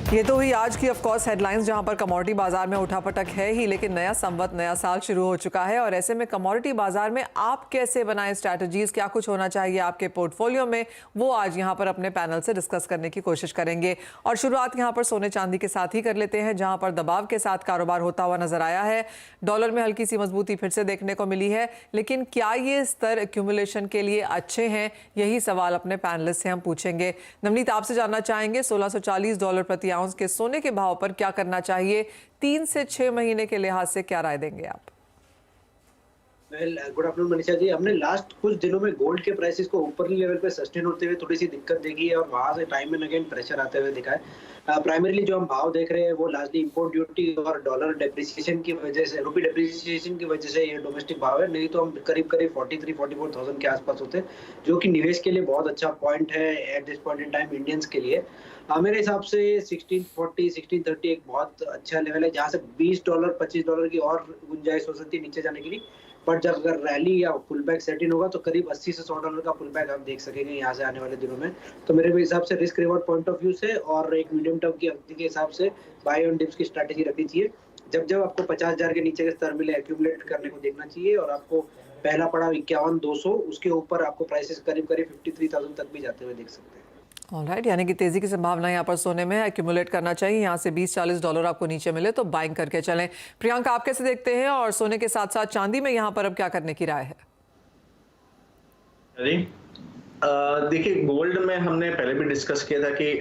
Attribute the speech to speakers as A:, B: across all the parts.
A: ये तो हुई आज की ऑफ कोर्स हेडलाइंस, जहां पर कमोडिटी बाजार में उठापटक है ही, लेकिन नया संवत नया साल शुरू हो चुका है और ऐसे में कमोडिटी बाजार में आप कैसे बनाएं स्ट्रैटेजीज, क्या कुछ होना चाहिए आपके पोर्टफोलियो में, वो आज यहां पर अपने पैनल से डिस्कस करने की कोशिश करेंगे। और शुरुआत यहां पर सोने चांदी के साथ ही कर लेते हैं, जहां पर दबाव के साथ कारोबार होता हुआ नजर आया है। डॉलर में हल्की सी मजबूती फिर से देखने को मिली है, लेकिन क्या ये स्तर एक्यूमुलेशन के लिए अच्छे हैं, यही सवाल अपने पैनलिस्ट से हम पूछेंगे। नवनीत, आपसे जानना चाहेंगे $1640 प्रति आउंस के सोने के भाव पर क्या करना चाहिए, 3 से 6 महीने के लिहाज से क्या राय देंगे आप?
B: Good afternoon Manisha ji. हमने लास्ट कुछ दिनों में गोल्ड के प्राइसेस को ऊपरी लेवल पे सस्टेन होते हुए थोड़ी सी दिक्कत देखी है और वहां से टाइम एंड अगेन प्रेशर आते हुए दिखा है। प्राइमरीली जो हम भाव देख रहे हैं वो लार्जली इंपोर्ट ड्यूटी और डॉलर डेप्रिसिएशन की वजह से, रुपी डेप्रिसिएशन की वजह से ये डोमेस्टिक भाव है। नहीं तो हम करीब करीब 43-44,000 के आसपास होते, जो कि निवेश के लिए बहुत अच्छा पॉइंट है at this point in time Indians के लिए। मेरे हिसाब से 1640 1630 एक बहुत अच्छा लेवल है, जहां से $20 $25 की और गुंजाइश हो सकती है नीचे जाने के लिए। बट जब अगर रैली या पुल बैक सेट इन होगा तो करीब 80 से $100 का पुल बैक आप देख सकेंगे यहाँ से आने वाले दिनों में। तो मेरे हिसाब से risk reward point of view से और एक मीडियम टर्म की अवधि के हिसाब से बाय ऑन डिप्स की स्ट्रैटेजी रखनी चाहिए। जब जब आपको 50,000 के नीचे के स्तर मिले एक्यूमुलेट करने को देखना चाहिए, और आपको पहला पड़ाव 51,200, उसके ऊपर आपको प्राइसेस करीब करीब 53,000 तक भी जाते हुए देख सकते हैं।
A: ऑलराइट, यानी कि तेजी की संभावना यहाँ पर सोने में है, एक्यूमुलेट करना चाहिए। यहाँ से $20-40 आपको नीचे मिले तो बाइंग करके चलें। प्रियंका, आप कैसे देखते हैं, और सोने के साथ साथ चांदी में यहाँ पर अब क्या करने की राय है?
C: जी, देखिए, गोल्ड में हमने पहले भी डिस्कस किया था कि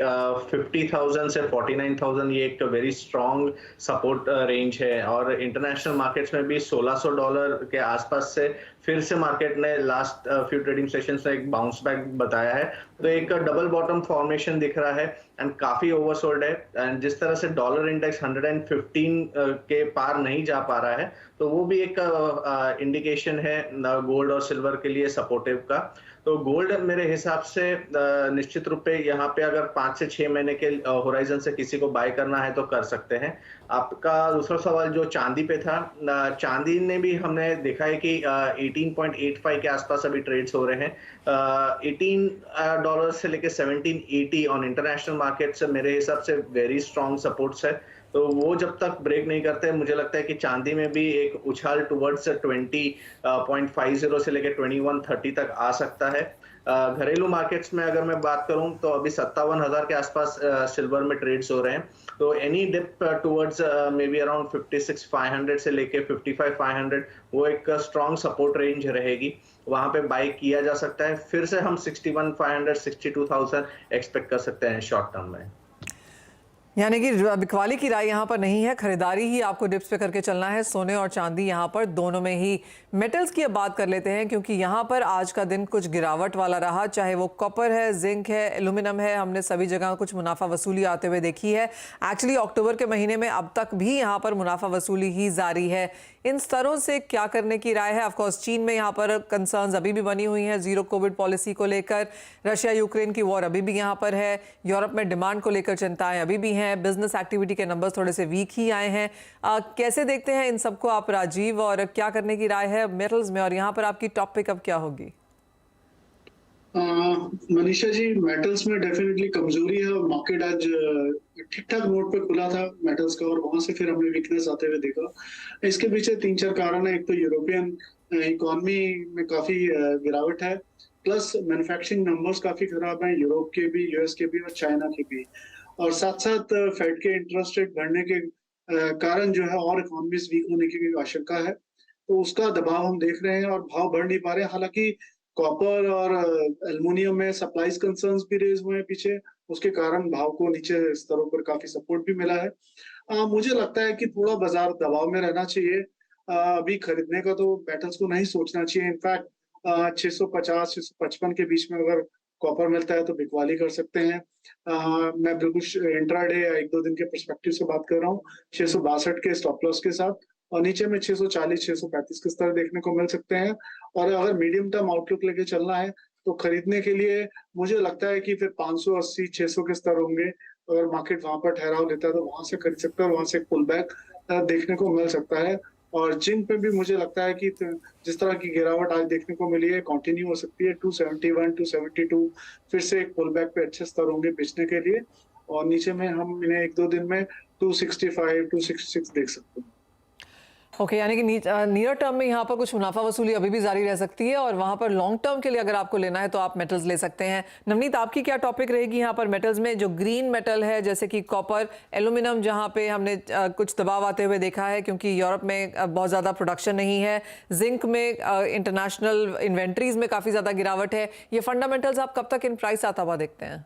C: 50,000 से 49,000 ये एक वेरी स्ट्रॉन्ग सपोर्ट रेंज है, और इंटरनेशनल मार्केट्स में भी $1,600 के आसपास से फिर से मार्केट ने लास्ट फ्यू ट्रेडिंग सेशंस में एक बाउंस बैक बताया है। तो एक डबल बॉटम फॉर्मेशन दिख रहा है एंड काफी ओवरसोल्ड है। एंड जिस तरह से डॉलर इंडेक्स 115 के पार नहीं जा पा रहा है, तो वो भी एक इंडिकेशन है गोल्ड और सिल्वर के लिए सपोर्टिव का। तो गोल्ड मेरे हिसाब से निश्चित रूप पे यहाँ पे अगर 5 से 6 महीने के होराइजन से किसी को बाय करना है तो कर सकते हैं। आपका दूसरा सवाल जो चांदी पे था, चांदी ने भी हमने देखा है कि 18.85 के आसपास अभी ट्रेड्स हो रहे हैं। $18 से लेके 1780 ऑन इंटरनेशनल मार्केट से मेरे हिसाब से वेरी स्ट्रॉन्ग सपोर्ट्स है। तो वो जब तक ब्रेक नहीं करते, मुझे लगता है कि चांदी में भी एक उछाल टुवर्ड्स 20.50 से लेकर 2130 तक आ सकता है। घरेलू मार्केट्स में अगर मैं बात करूं तो अभी 57,000 के आसपास सिल्वर में ट्रेड्स हो रहे हैं। तो any dip towards may be around 56,500 से लेके 55,500 वो एक स्ट्रॉन्ग सपोर्ट रेंज रहेगी, वहां पे बाय किया जा सकता है। फिर से हम 61,500 62,000 एक्सपेक्ट कर सकते हैं शॉर्ट टर्म में।
A: यानी कि बिकवाली की राय यहाँ पर नहीं है, खरीदारी ही आपको डिप्स पे करके चलना है, सोने और चांदी यहाँ पर दोनों में ही। मेटल्स की अब बात कर लेते हैं, क्योंकि यहाँ पर आज का दिन कुछ गिरावट वाला रहा, चाहे वो कॉपर है, जिंक है, एल्यूमिनियम है, हमने सभी जगह कुछ मुनाफा वसूली आते हुए देखी है। एक्चुअली अक्टूबर के महीने में अब तक भी यहाँ पर मुनाफा वसूली ही जारी है। इन स्तरों से क्या करने की राय है? ऑफकोर्स चीन में यहाँ पर कंसर्न्स अभी भी बनी हुई हैं जीरो कोविड पॉलिसी को लेकर, रशिया यूक्रेन की वॉर अभी भी यहाँ पर है, यूरोप में डिमांड को लेकर चिंताएं अभी भी हैं, बिजनेस एक्टिविटी के नंबर्स थोड़े से वीक ही आए हैं। कैसे देखते हैं इन सबको आप राजीव, और क्या करने की राय है मेटल्स में, और यहाँ पर आपकी टॉप पिकअप क्या होगी?
D: मनीषा जी, मेटल्स में डेफिनेटली कमजोरी है और मार्केट आज ठीक ठाक नोट पे खुला था मेटल्स का, और वहां से फिर हमने वीकनेस आते हुए देखा। इसके पीछे 3-4 कारण है। एक तो यूरोपियन इकोनॉमी में काफी गिरावट है, प्लस मैन्युफैक्चरिंग नंबर्स काफी खराब हैं, यूरोप के भी, यूएस के भी और चाइना के भी। और साथ साथ फेड के इंटरेस्ट रेट बढ़ने के कारण जो है और इकोनॉमीज वीक होने की आशंका है, तो उसका दबाव हम देख रहे हैं और भाव बढ़ नहीं पा रहे हैं। हालांकि कॉपर और एल्युमिनियम में सप्लाईज कंसर्न्स भी रेज हुए हैं पीछे, उसके कारण भाव को नीचे स्तरों पर काफी सपोर्ट भी मिला है। मुझे लगता है कि थोड़ा बाजार दबाव में रहना चाहिए। अभी खरीदने का तो मेटल्स को नहीं सोचना चाहिए। इनफैक्ट 650-655 के बीच में अगर कॉपर मिलता है तो बिकवाली कर सकते हैं। मैं बिल्कुल इंट्राडे या 1-2 दिन के पर्सपेक्टिव से बात कर रहा हूँ, 662 के स्टॉप लॉस के साथ, और नीचे में 640-635 के स्तर देखने को मिल सकते हैं। और अगर मीडियम टर्म आउटलुक लेके चलना है तो खरीदने के लिए मुझे लगता है कि फिर 580-600 के स्तर होंगे। अगर मार्केट वहां पर ठहराव लेता है तो वहां से खरीद सकता है, वहां से पुल बैक देखने को मिल सकता है। और जिंक पे भी मुझे लगता है कि जिस तरह की गिरावट आज देखने को मिली है कंटिन्यू हो सकती है। 271, 272 फिर से एक पुल बैक पे अच्छे स्तर होंगे बेचने के लिए। और नीचे में हम इन्हें 1-2 दिन में 265, 266 देख सकते हैं।
A: ओके, यानी कि नियर टर्म में यहाँ पर कुछ मुनाफा वसूली अभी भी जारी रह सकती है और वहाँ पर लॉन्ग टर्म के लिए अगर आपको लेना है तो आप मेटल्स ले सकते हैं। नवनीत, आपकी क्या टॉपिक रहेगी यहाँ पर मेटल्स में? जो ग्रीन मेटल है जैसे कि कॉपर, एल्यूमिनियम, जहाँ पे हमने कुछ दबाव आते हुए देखा है क्योंकि यूरोप में बहुत ज़्यादा प्रोडक्शन नहीं है। जिंक में इंटरनेशनल इन्वेंट्रीज में काफ़ी ज़्यादा गिरावट है। ये फंडामेंटल्स आप कब तक इन प्राइस आता हुआ देखते हैं?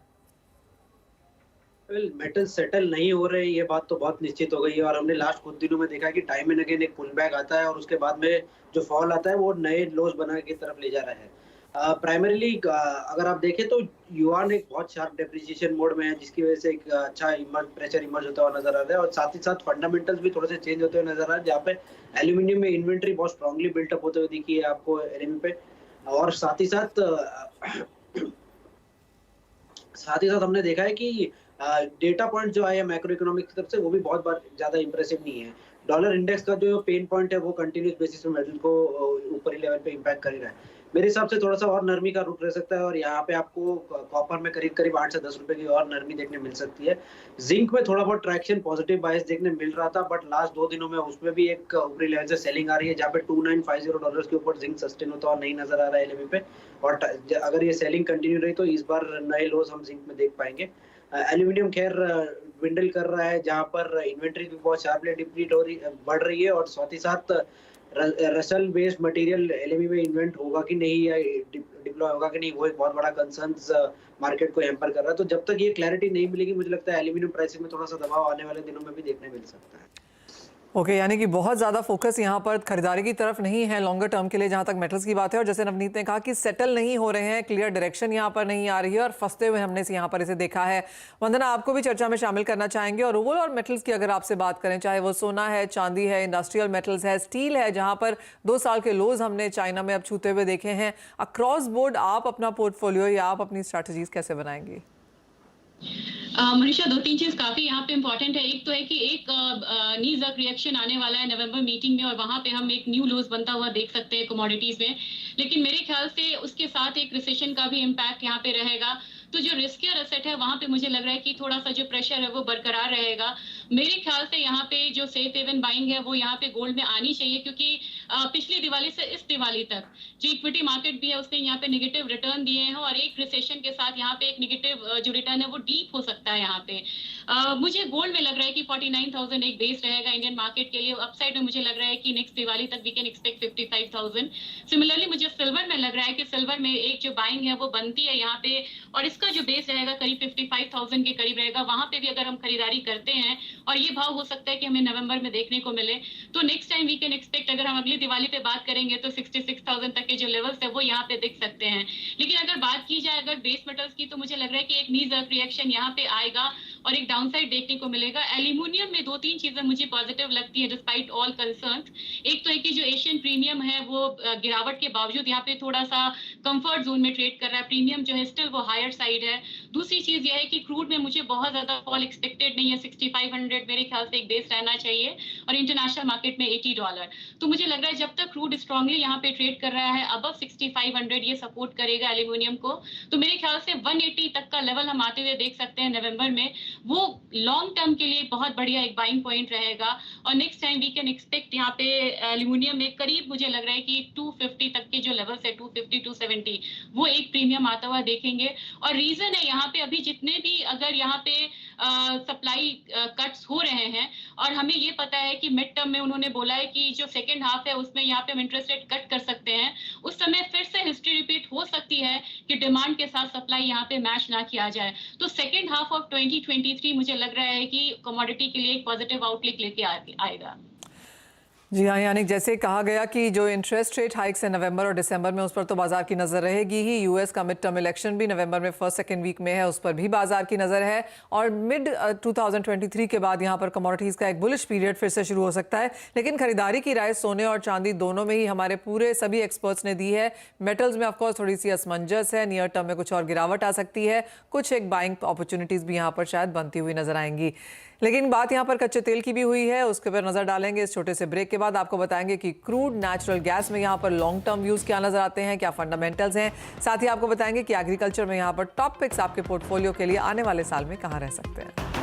B: मेटल सेटल नहीं हो रहे, ये बात तो बहुत निश्चित हो गई है और हमने लास्ट कुछ दिनों में देखा है कि टाइम एंड अगेन एक पुल बैक आता है और उसके बाद में जो फॉल आता है वो नए लोज बना की तरफ ले जा रहा है। प्राइमरीली अगर आप देखें तो युआन एक बहुत शार्प डेप्रिसिएशन मोड में है, जिसकी वजह से एक अच्छा प्रेशर इमर्ज होता हुआ नजर आ रहा है और साथ ही साथ फंडामेंटल्स भी थोड़े से चेंज होते हुए नजर आ रहा है, जहाँ पे एल्यूमिनियम में इन्वेंट्री बहुत स्ट्रांगली बिल्टअप होते हुए दिखी है आपको एलएमई पे। और साथ ही साथ हमने देखा है कि डेटा पॉइंट जो आए हैं मैक्रो इकोनॉमिक की तरफ से वो भी बहुत बार ज्यादा इंप्रेसिव नहीं है। डॉलर इंडेक्स का जो पेन पॉइंट है वो कंटिन्यूस बेसिस में मेटल को ऊपरी लेवल पे इंपैक्ट कर ही रहा है। मेरे हिसाब से थोड़ा सा और नरमी का रुख रह सकता है और यहाँ पे आपको कॉपर में करीब करीब 8 से 10 रुपए की और नरमी देखने मिल सकती है। जिंक में थोड़ा बहुत ट्रैक्शन पॉजिटिव बायस देखने मिल रहा था, बट लास्ट 2 दिनों में उसमें भी एक ऊपरी लेवल से सेलिंग आ रही है, जहाँ पे $2950 के ऊपर जिंक सस्टेन होता और नहीं नजर आ रहा है एलएमई पे। और अगर ये सेलिंग कंटिन्यू रही तो इस बार नए लोज हम जिंक में देख पाएंगे। एल्यूमिनियम खैर विंडल कर रहा है, जहां पर इन्वेंट्री भी बहुत शार्पली डिप्लीट हो रही बढ़ रही है और साथ ही साथ रसल बेस्ड मटेरियल एलएमई में इन्वेंट होगा कि नहीं या डिप्लॉय होगा कि नहीं, वो एक बहुत बड़ा कंसर्न्स मार्केट को हैम्पर कर रहा है। तो जब तक ये क्लैरिटी नहीं मिलेगी मुझे लगता है एल्यूमिनियम प्राइसिंग में थोड़ा सा दबाव आने वाले दिनों में भी देखने मिल सकता है।
A: ओके, यानी कि बहुत ज़्यादा फोकस यहाँ पर खरीदारी की तरफ नहीं है लॉन्गर टर्म के लिए जहाँ तक मेटल्स की बात है। और जैसे नवनीत ने कहा कि सेटल नहीं हो रहे हैं, क्लियर डायरेक्शन यहाँ पर नहीं आ रही है और फंसते हुए हमने यहाँ पर इसे देखा है। वंदना, आपको भी चर्चा में शामिल करना चाहेंगे और ओवरऑल और मेटल्स की अगर आपसे बात करें, चाहे वो सोना है, चांदी है, इंडस्ट्रियल मेटल्स है, स्टील है, जहाँ पर 2 साल के लोज हमने चाइना में अब छूते हुए देखे हैं, अक्रॉस बोर्ड आप अपना पोर्टफोलियो या आप अपनी स्ट्रैटेजीज कैसे बनाएंगी?
E: मनीषा, 2-3 चीज काफी यहाँ पे इम्पोर्टेंट है। एक तो है कि एक नी जर्क रिएक्शन आने वाला है नवंबर मीटिंग में और वहां पे हम एक न्यू लोज बनता हुआ देख सकते हैं कमोडिटीज में। लेकिन मेरे ख्याल से उसके साथ एक रिसेशन का भी इम्पैक्ट यहाँ पे रहेगा। तो जो रिस्कियर एसेट है वहां पे मुझे लग रहा है कि थोड़ा सा जो प्रेशर है वो बरकरार रहेगा। मेरे ख्याल से यहाँ पे जो सेफ हेवन बाइंग है वो यहाँ पे गोल्ड में आनी चाहिए, क्योंकि पिछली दिवाली से इस दिवाली तक जो इक्विटी मार्केट भी है उसने यहाँ पे नेगेटिव रिटर्न दिए हैं और एक रिसेशन के साथ यहाँ पे एक नेगेटिव जो रिटर्न है वो डीप हो सकता है यहाँ पे। मुझे गोल्ड में लग रहा है कि 49,000 एक बेस रहेगा इंडियन मार्केट के लिए। अपसाइड में मुझे लग रहा है कि नेक्स्ट दिवाली तक वी कैन एक्सपेक्ट 55,000। सिमिलरली मुझे सिल्वर में लग रहा है कि सिल्वर में एक जो बाइंग है वो बनती है यहाँ पे और इसका जो बेस रहेगा करीब 55,000 के करीब रहेगा। वहां पे भी अगर हम खरीदारी करते हैं और ये भाव हो सकता है कि हमें नवंबर में देखने को मिले, तो next time we can expect, अगर हम अगली दिवाली पे बात करेंगे तो 66,000 तक के जो लेवल्स है वो यहाँ पे दिख सकते हैं। लेकिन अगर बात की जाए अगर बेस मेटल्स की, तो मुझे लग रहा है कि एक नी जर्क रिएक्शन यहाँ पे आएगा और एक डाउनसाइड देखने को मिलेगा। एल्यूमिनियम में 2-3 चीजें मुझे पॉजिटिव लगती है डिस्पाइट ऑल कंसर्न। एक तो है कि जो एशियन प्रीमियम है वो गिरावट के बावजूद यहाँ पे थोड़ा सा कंफर्ट जोन में ट्रेड कर रहा है। प्रीमियम जो है स्टिल वो हायर साइड है। दूसरी चीज ये है कि क्रूड में मुझे बहुत ज्यादा फॉल एक्सपेक्टेड नहीं है। 6500 मेरे ख्याल से एक बेस रहना चाहिए और इंटरनेशनल मार्केट में $80। तो मुझे लग रहा है जब तक क्रूड स्ट्रांगली यहाँ पे ट्रेड कर रहा है अबव 6500 ये सपोर्ट करेगा एल्यूमिनियम को। तो मेरे ख्याल से 180 तक का लेवल हम आते हुए देख सकते हैं नवंबर में। वो लॉन्ग टर्म के लिए बहुत बढ़िया एक बाइंग पॉइंट रहेगा और next time we can expect यहाँ पे एल्यूमिनियम में करीब मुझे लग रहा है कि 250 तक के जो लेवल्स है 250-270 वो एक प्रीमियम आता हुआ देखेंगे। और रीजन है यहाँ पे अभी जितने भी अगर यहाँ पे सप्लाई कट्स हो रहे हैं और हमें ये पता है कि मिड टर्म में उन्होंने बोला है कि जो सेकेंड हाफ है उसमें यहाँ पे हम इंटरेस्ट रेट कट कर सकते हैं, उस समय फिर से हिस्ट्री रिपीट हो सकती है कि डिमांड के साथ सप्लाई यहाँ पे मैच ना किया जाए। तो सेकेंड हाफ ऑफ 2023 मुझे लग रहा है कि कमोडिटी के लिए एक पॉजिटिव आउटलुक लेके आएगा।
A: जी हाँ, यानी जैसे कहा गया कि जो इंटरेस्ट रेट हाइक्स है नवंबर और दिसंबर में, उस पर तो बाजार की नज़र रहेगी ही। यूएस का मिड टर्म इलेक्शन भी नवंबर में फर्स्ट सेकंड वीक में है, उस पर भी बाजार की नज़र है। और मिड 2023 के बाद यहाँ पर कमोडिटीज़ का एक बुलिश पीरियड फिर से शुरू हो सकता है। लेकिन खरीदारी की राय सोने और चांदी दोनों में ही हमारे पूरे सभी एक्सपर्ट्स ने दी है। मेटल्स में ऑफकोर्स थोड़ी सी असमंजस है, नियर टर्म में कुछ और गिरावट आ सकती है, कुछ एक बाइंग अपॉर्चुनिटीज़ भी यहाँ पर शायद बनती हुई नजर आएंगी। लेकिन बात यहाँ पर कच्चे तेल की भी हुई है, उसके पर नजर डालेंगे इस छोटे से ब्रेक के बाद। आपको बताएंगे कि क्रूड नेचुरल गैस में यहाँ पर लॉन्ग टर्म व्यूज क्या नजर आते हैं, क्या फंडामेंटल्स हैं। साथ ही आपको बताएंगे कि एग्रीकल्चर में यहाँ पर टॉप पिक्स आपके पोर्टफोलियो के लिए आने वाले साल में कहाँ रह सकते हैं।